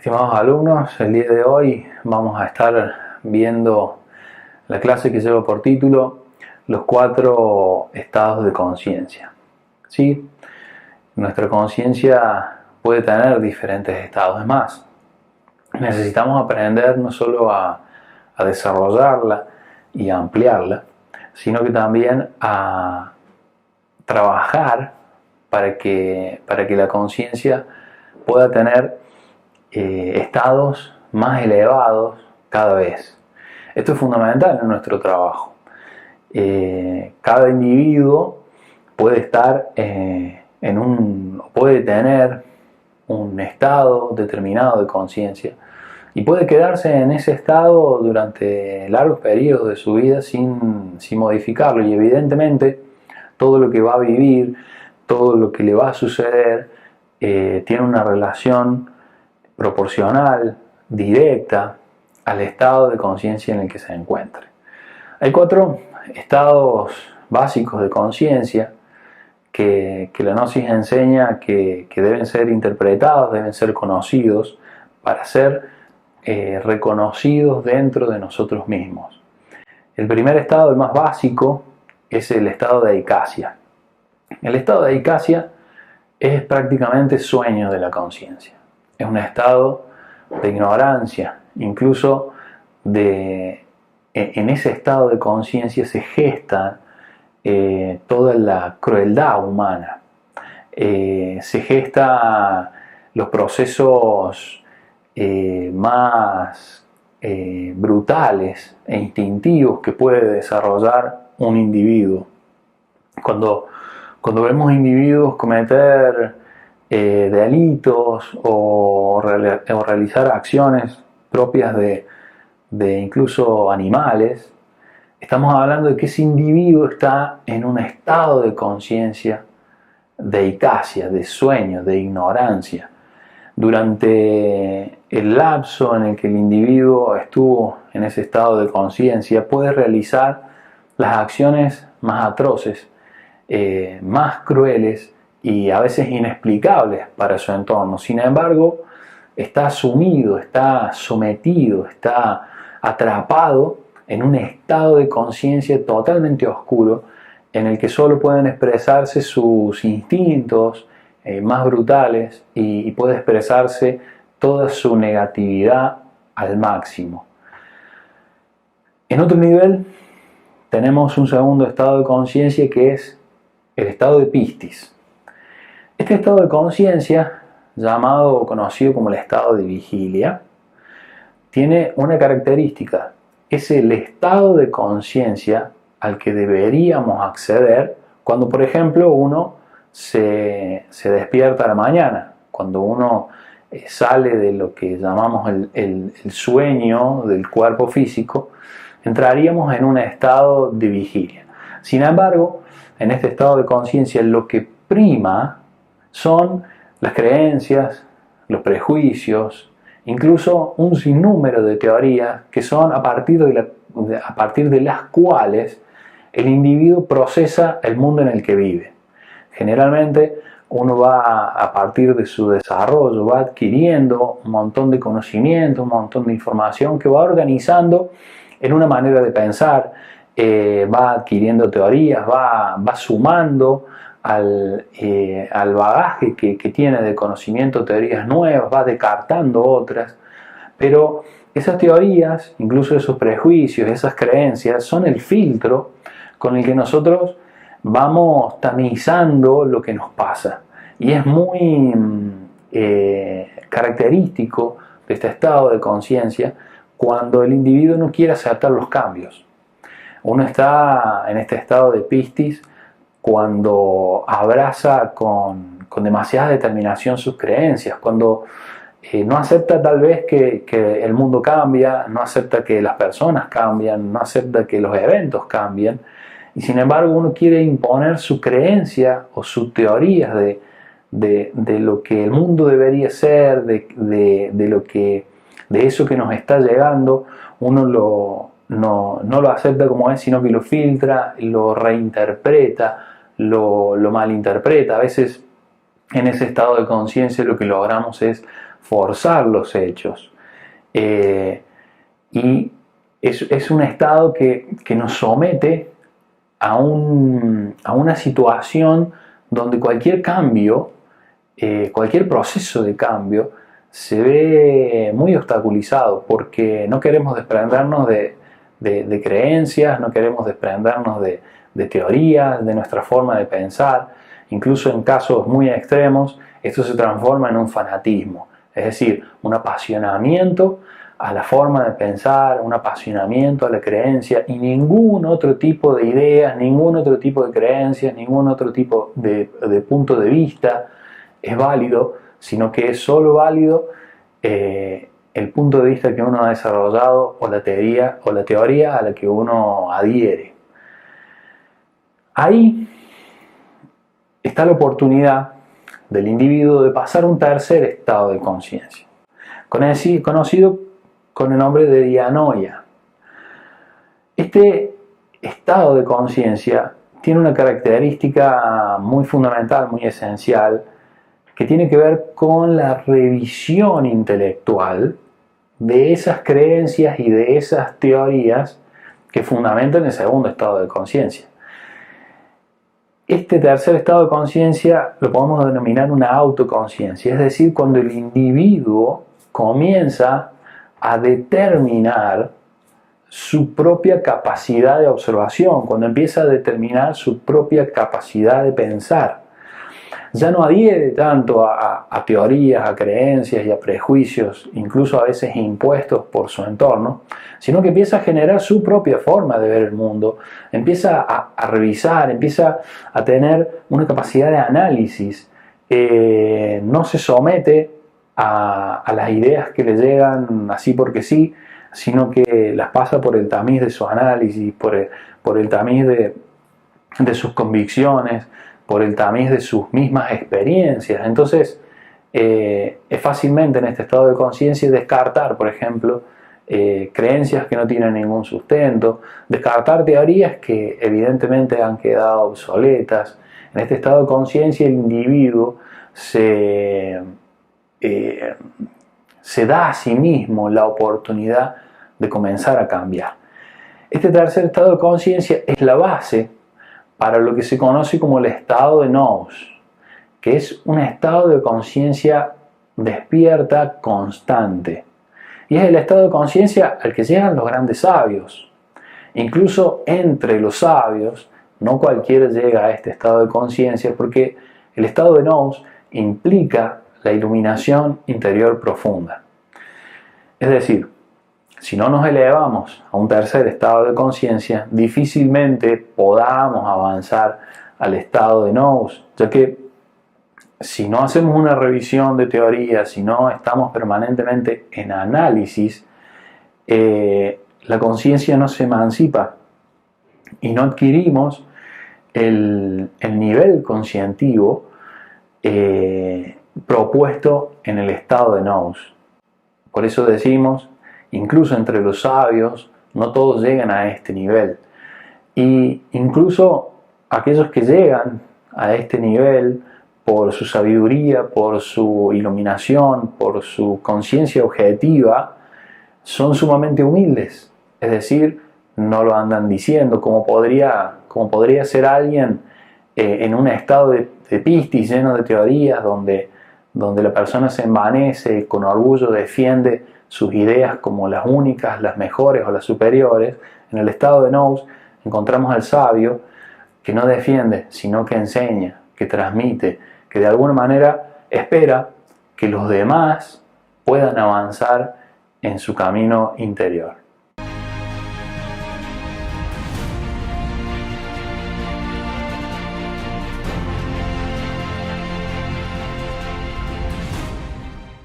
Estimados alumnos, el día de hoy vamos a estar viendo la clase que lleva por título Los 4 estados de conciencia. ¿Sí? Nuestra conciencia puede tener diferentes estados. Es más, necesitamos aprender no solo a desarrollarla y a ampliarla, sino que también a trabajar para que la conciencia pueda tener estados más elevados cada vez. Esto es fundamental en nuestro trabajo. Cada individuo puede estar puede tener un estado determinado de conciencia y puede quedarse en ese estado durante largos periodos de su vida sin modificarlo, y evidentemente todo lo que va a vivir, todo lo que le va a suceder tiene una relación proporcional, directa, al estado de conciencia en el que se encuentre. Hay 4 estados básicos de conciencia que la Gnosis enseña que deben ser interpretados, deben ser conocidos para ser reconocidos dentro de nosotros mismos. El primer estado, el más básico, es el estado de eicasia. El estado de eicasia es prácticamente sueño de la conciencia. Es un estado de ignorancia, incluso en ese estado de conciencia se gesta toda la crueldad humana, se gesta los procesos más brutales e instintivos que puede desarrollar un individuo. Cuando vemos individuos cometer delitos o realizar acciones propias de incluso animales, estamos hablando de que ese individuo está en un estado de conciencia de eicasia, de sueño, de ignorancia. Durante el lapso en el que el individuo estuvo en ese estado de conciencia, puede realizar las acciones más atroces, más crueles y a veces inexplicables para su entorno. Sin embargo, está sumido, está sometido, está atrapado en un estado de conciencia totalmente oscuro, en el que solo pueden expresarse sus instintos más brutales y puede expresarse toda su negatividad al máximo. En otro nivel tenemos un segundo estado de conciencia, que es el estado de pistis. Este estado de conciencia, llamado o conocido como el estado de vigilia, tiene una característica: es el estado de conciencia al que deberíamos acceder cuando, por ejemplo, uno se despierta a la mañana, cuando uno sale de lo que llamamos el sueño del cuerpo físico. Entraríamos en un estado de vigilia. Sin embargo, en este estado de conciencia lo que prima son las creencias, los prejuicios, incluso un sinnúmero de teorías que son a partir de las cuales el individuo procesa el mundo en el que vive. Generalmente uno va, a partir de su desarrollo, va adquiriendo un montón de conocimiento, un montón de información que va organizando en una manera de pensar, va adquiriendo teorías, va sumando al bagaje que tiene de conocimiento, teorías nuevas, va descartando otras, pero esas teorías, incluso esos prejuicios, esas creencias, son el filtro con el que nosotros vamos tamizando lo que nos pasa. Y es muy característico de este estado de conciencia cuando el individuo no quiere aceptar los cambios. Uno está en este estado de pistis cuando abraza con demasiada determinación sus creencias, cuando no acepta tal vez que el mundo cambia, no acepta que las personas cambian, no acepta que los eventos cambian, y sin embargo uno quiere imponer su creencia o sus teorías de lo que el mundo debería ser, de eso que nos está llegando. Uno no lo acepta como es, sino que lo filtra, lo reinterpreta, lo malinterpreta. A veces en ese estado de conciencia lo que logramos es forzar los hechos. Y es un estado que nos somete a una situación donde cualquier cambio, cualquier proceso de cambio, se ve muy obstaculizado porque no queremos desprendernos de creencias, no queremos desprendernos de teorías, de nuestra forma de pensar. Incluso en casos muy extremos, esto se transforma en un fanatismo, es decir, un apasionamiento a la forma de pensar, un apasionamiento a la creencia, y ningún otro tipo de ideas, ningún otro tipo de creencias, ningún otro tipo de punto de vista es válido, sino que es solo válido el punto de vista que uno ha desarrollado o la teoría a la que uno adhiere. Ahí está la oportunidad del individuo de pasar a un tercer estado de conciencia, conocido con el nombre de dianoia. Este estado de conciencia tiene una característica muy fundamental, muy esencial, que tiene que ver con la revisión intelectual de esas creencias y de esas teorías que fundamentan el segundo estado de conciencia. Este tercer estado de conciencia lo podemos denominar una autoconciencia, es decir, cuando el individuo comienza a determinar su propia capacidad de observación, cuando empieza a determinar su propia capacidad de pensar. Ya no adhiere tanto a teorías, a creencias y a prejuicios, incluso a veces impuestos por su entorno, sino que empieza a generar su propia forma de ver el mundo, empieza a revisar, empieza a tener una capacidad de análisis, no se somete a las ideas que le llegan así porque sí, sino que las pasa por el tamiz de su análisis, por el tamiz de sus convicciones, por el tamiz de sus mismas experiencias. Entonces, es fácilmente en este estado de conciencia descartar, por ejemplo, creencias que no tienen ningún sustento, descartar teorías que evidentemente han quedado obsoletas. En este estado de conciencia el individuo se da a sí mismo la oportunidad de comenzar a cambiar. Este tercer estado de conciencia es la base para lo que se conoce como el estado de nous, que es un estado de conciencia despierta constante. Y es el estado de conciencia al que llegan los grandes sabios. Incluso entre los sabios, no cualquiera llega a este estado de conciencia, porque el estado de nous implica la iluminación interior profunda. Es decir, si no nos elevamos a un tercer estado de conciencia, difícilmente podamos avanzar al estado de nous, ya que si no hacemos una revisión de teoría, si no estamos permanentemente en análisis, la conciencia no se emancipa y no adquirimos el nivel conscientivo propuesto en el estado de nous. Por eso decimos, incluso entre los sabios, no todos llegan a este nivel. Y incluso aquellos que llegan a este nivel por su sabiduría, por su iluminación, por su conciencia objetiva, son sumamente humildes. Es decir, no lo andan diciendo como podría ser alguien en un estado de pistis lleno de teorías, donde la persona se envanece, con orgullo defiende sus ideas como las únicas, las mejores o las superiores. En el estado de nous encontramos al sabio que no defiende, sino que enseña, que transmite, que de alguna manera espera que los demás puedan avanzar en su camino interior.